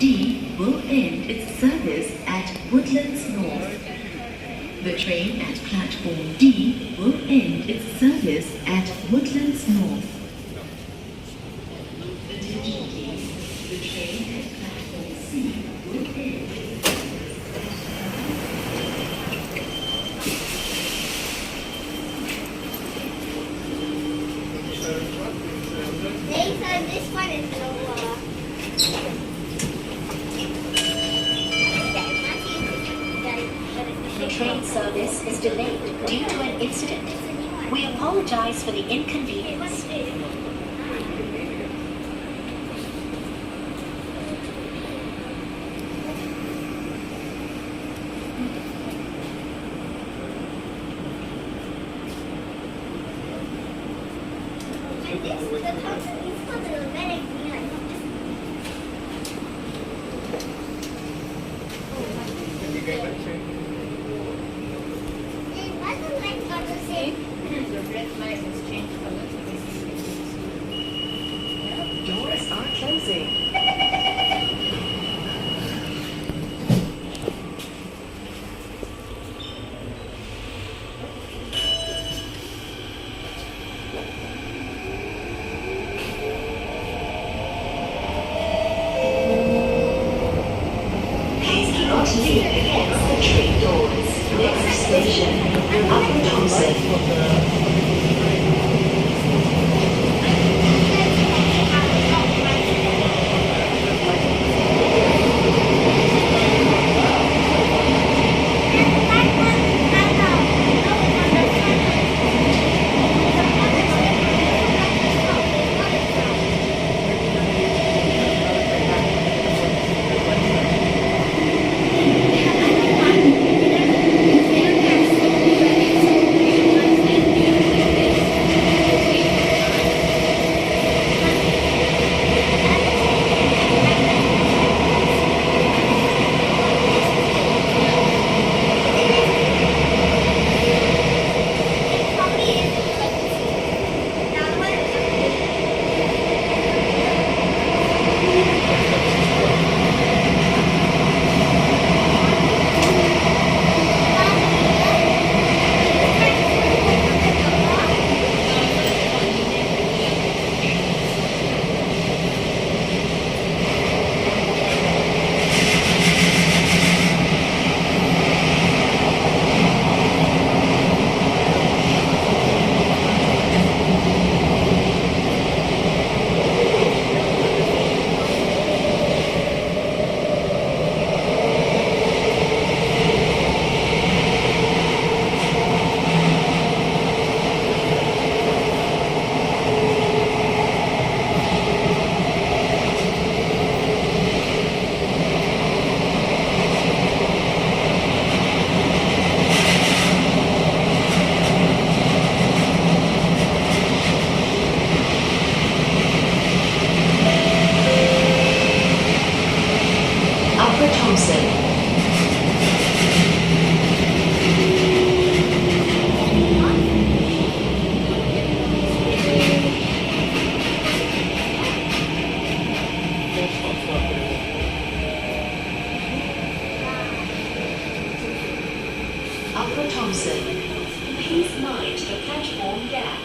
D will end its service at Woodlands North. The train at platform D will end its service at Woodlands North. Attention please. The train at platform C will end its This one is lower. The train service is delayed due to an incident. We apologize for the inconvenience. Doors are closing. Please do not lean against the train doors. Next station, Upper Thompson. Upper Thompson. Upper Thompson. Please mind the platform gap.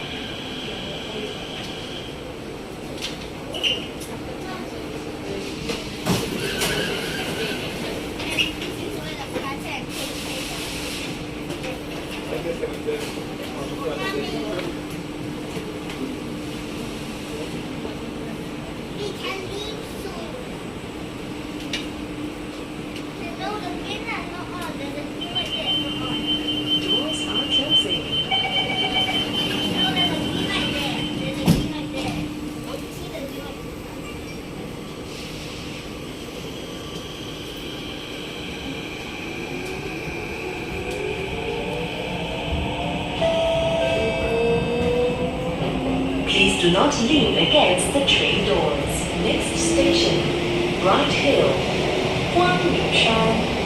Doors are closing. Please do not lean against the train doors. Next station, Bright Hill. 观礼山。